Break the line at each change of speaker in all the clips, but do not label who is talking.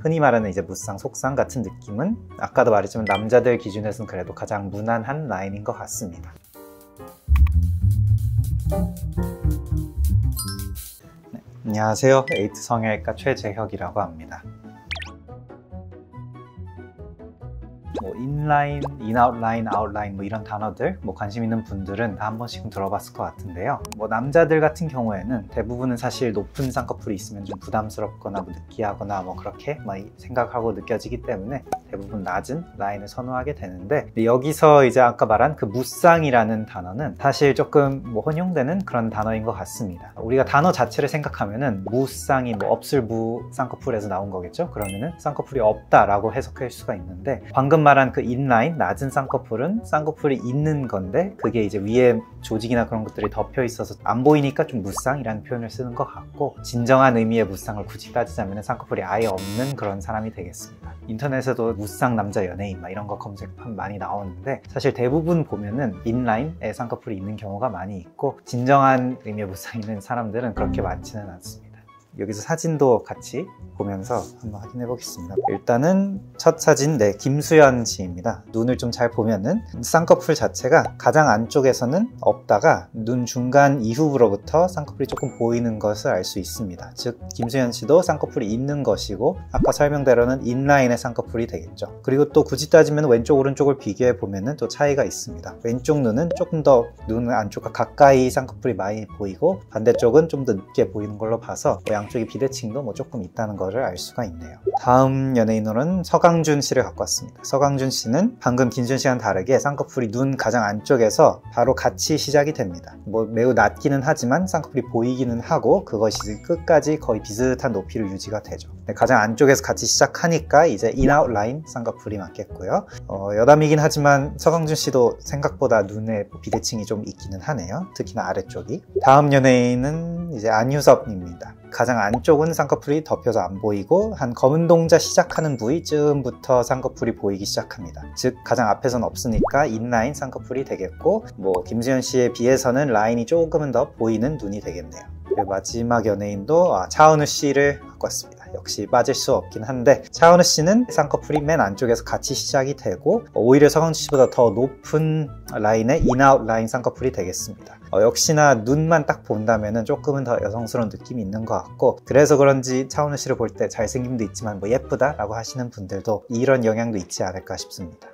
흔히 말하는 이제 무쌍, 속쌍 같은 느낌은 아까도 말했지만 남자들 기준에서는 그래도 가장 무난한 라인인 것 같습니다. 네, 안녕하세요. 에이트 성형외과 최재혁이라고 합니다. 인라인, 인아웃라인, 아웃라인 이런 단어들 관심 있는 분들은 다 한 번씩은 들어봤을 것 같은데요. 남자들 같은 경우에는 대부분은 사실 높은 쌍꺼풀이 있으면 좀 부담스럽거나 느끼하거나 그렇게 생각하고 느껴지기 때문에 대부분 낮은 라인을 선호하게 되는데, 여기서 이제 아까 말한 그 무쌍이라는 단어는 사실 조금 혼용되는 그런 단어인 것 같습니다. 우리가 단어 자체를 생각하면은 무쌍이 없을 무 쌍꺼풀에서 나온 거겠죠. 그러면은 쌍꺼풀이 없다라고 해석할 수가 있는데, 방금 말한 그 인라인, 낮은 쌍꺼풀은 쌍꺼풀이 있는 건데 그게 이제 위에 조직이나 그런 것들이 덮여 있어서 안 보이니까 좀 무쌍이라는 표현을 쓰는 것 같고, 진정한 의미의 무쌍을 굳이 따지자면 쌍꺼풀이 아예 없는 그런 사람이 되겠습니다. 인터넷에도 무쌍 남자 연예인 이런 거 검색하면 많이 나오는데, 사실 대부분 보면은 인라인에 쌍꺼풀이 있는 경우가 많이 있고, 진정한 의미의 무쌍이 있는 사람들은 그렇게 많지는 않습니다. 여기서 사진도 같이 보면서 한번 확인해 보겠습니다. 일단은 첫 사진, 김수현 씨입니다. 눈을 좀 잘 보면은 쌍꺼풀 자체가 가장 안쪽에서는 없다가 눈 중간 이후로부터 쌍꺼풀이 조금 보이는 것을 알 수 있습니다. 즉 김수현 씨도 쌍꺼풀이 있는 것이고, 아까 설명대로는 인라인의 쌍꺼풀이 되겠죠. 그리고 또 굳이 따지면 왼쪽 오른쪽을 비교해 보면은 또 차이가 있습니다. 왼쪽 눈은 조금 더 눈 안쪽과 가까이 쌍꺼풀이 많이 보이고, 반대쪽은 좀 더 늦게 보이는 걸로 봐서 양쪽에 비대칭도 조금 있다는 것을 알 수가 있네요. 다음 연예인으로는 서강준 씨를 갖고 왔습니다. 서강준 씨는 방금 김수현 씨와는 다르게 쌍꺼풀이 눈 가장 안쪽에서 바로 같이 시작이 됩니다. 매우 낮기는 하지만 쌍꺼풀이 보이기는 하고, 그것이 끝까지 거의 비슷한 높이로 유지가 되죠. 가장 안쪽에서 같이 시작하니까 이제 인아웃 라인 쌍꺼풀이 맞겠고요. 여담이긴 하지만 서강준 씨도 생각보다 눈에 비대칭이 좀 있기는 하네요. 특히나 아래쪽이. 다음 연예인은 이제 안유섭입니다. 가장 안쪽은 쌍꺼풀이 덮여서 안 보이고, 한 검은 동자 시작하는 부위쯤부터 쌍꺼풀이 보이기 시작합니다. 즉 가장 앞에서는 없으니까 인라인 쌍꺼풀이 되겠고, 김수현 씨에 비해서는 라인이 조금은 더 보이는 눈이 되겠네요. 그리고 마지막 연예인도 차은우 씨를 갖고 왔습니다. 역시 빠질 수 없긴 한데, 차은우 씨는 쌍꺼풀이 맨 안쪽에서 같이 시작이 되고, 오히려 서강준 씨보다 더 높은 라인의 인아웃 라인 쌍꺼풀이 되겠습니다. 역시나 눈만 딱 본다면 조금은 더 여성스러운 느낌이 있는 것 같고, 그래서 그런지 차은우 씨를 볼 때 잘생김도 있지만 예쁘다 라고 하시는 분들도 이런 영향도 있지 않을까 싶습니다.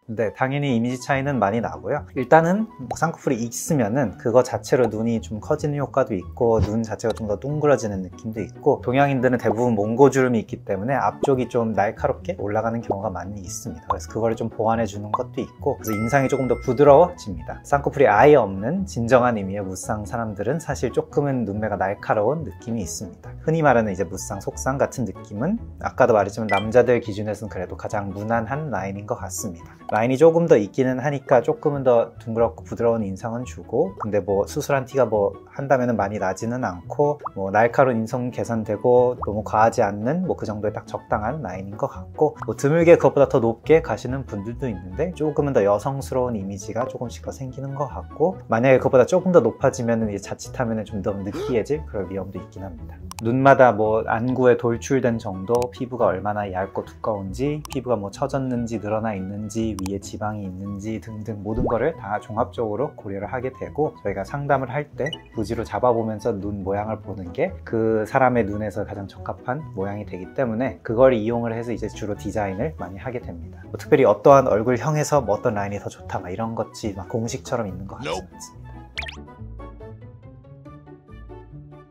네, 당연히 이미지 차이는 많이 나고요. 일단은 쌍꺼풀이 있으면은 그거 자체로 눈이 좀 커지는 효과도 있고, 눈 자체가 좀 더 둥그러지는 느낌도 있고, 동양인들은 대부분 몽고주름이 있기 때문에 앞쪽이 좀 날카롭게 올라가는 경우가 많이 있습니다. 그래서 그거를 좀 보완해 주는 것도 있고, 그래서 인상이 조금 더 부드러워집니다. 쌍꺼풀이 아예 없는 진정한 의미의 무쌍 사람들은 사실 조금은 눈매가 날카로운 느낌이 있습니다. 흔히 말하는 이제 무쌍, 속쌍 같은 느낌은 아까도 말했지만 남자들 기준에서는 그래도 가장 무난한 라인인 것 같습니다. 라인이 조금 더 있기는 하니까 조금은 더 둥그렇고 부드러운 인상은 주고, 근데 수술한 티가 한다면은 많이 나지는 않고, 날카로운 인성 개선되고 너무 과하지 않는 그 정도의 딱 적당한 라인인 것 같고, 드물게 그것보다 더 높게 가시는 분들도 있는데 조금은 더 여성스러운 이미지가 조금씩 더 생기는 것 같고, 만약에 그것보다 조금 더 높아지면은 이제 자칫하면은 좀 더 느끼해질 그럴 위험도 있긴 합니다. 눈마다 안구에 돌출된 정도, 피부가 얼마나 얇고 두꺼운지, 피부가 처졌는지 늘어나 있는지, 위에 지방이 있는지 등등 모든 거를 다 종합적으로 고려를 하게 되고, 저희가 상담을 할 때 부지로 잡아보면서 눈 모양을 보는 게 그 사람의 눈에서 가장 적합한 모양이 되기 때문에, 그걸 이용을 해서 이제 주로 디자인을 많이 하게 됩니다. 특별히 어떠한 얼굴형에서 어떤 라인이 더 좋다 이런 것이 공식처럼 있는 것 같지는 않습니다.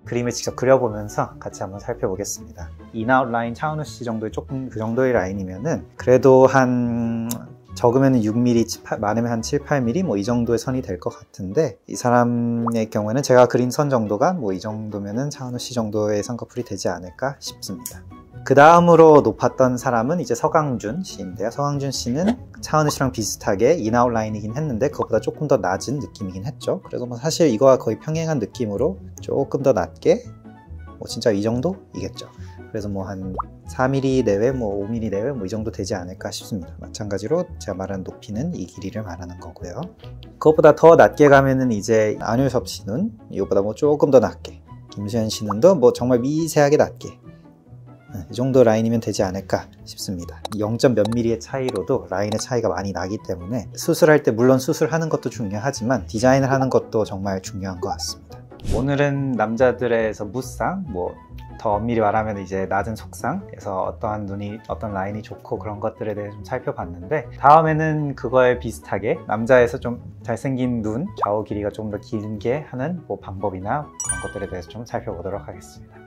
그림을 직접 그려보면서 같이 한번 살펴보겠습니다. 인아웃 라인 차은우 씨 정도의 조금 그 정도의 라인이면은 그래도 한 적으면 6mm, 많으면 한 7, 8mm 이 정도의 선이 될 것 같은데, 이 사람의 경우에는 제가 그린 선 정도가 이 정도면은 차은우 씨 정도의 쌍꺼풀이 되지 않을까 싶습니다. 그 다음으로 높았던 사람은 이제 서강준 씨인데요. 서강준 씨는 차은우 씨랑 비슷하게 인아웃 라인이긴 했는데 그것보다 조금 더 낮은 느낌이긴 했죠. 그래서 사실 이거와 거의 평행한 느낌으로 조금 더 낮게, 진짜 이 정도이겠죠. 그래서 한 4mm 내외, 5mm 내외 이 정도 되지 않을까 싶습니다. 마찬가지로 제가 말하는 높이는 이 길이를 말하는 거고요. 그것보다 더 낮게 가면은 이제 안유섭 씨는 이것보다 조금 더 낮게, 김수현 씨 눈도 뭐 정말 미세하게 낮게 이 정도 라인이면 되지 않을까 싶습니다. 0. 몇 미리의 차이로도 라인의 차이가 많이 나기 때문에 수술할 때 물론 수술하는 것도 중요하지만 디자인을 하는 것도 정말 중요한 것 같습니다. 오늘은 남자들에서 무쌍, 뭐 더 엄밀히 말하면 이제 낮은 속상에서 어떠한 눈이 어떤 라인이 좋고 그런 것들에 대해 좀 살펴봤는데, 다음에는 그거에 비슷하게 남자에서 좀 잘생긴 눈 좌우 길이가 좀 더 길게 하는 뭐 방법이나 그런 것들에 대해서 좀 살펴보도록 하겠습니다.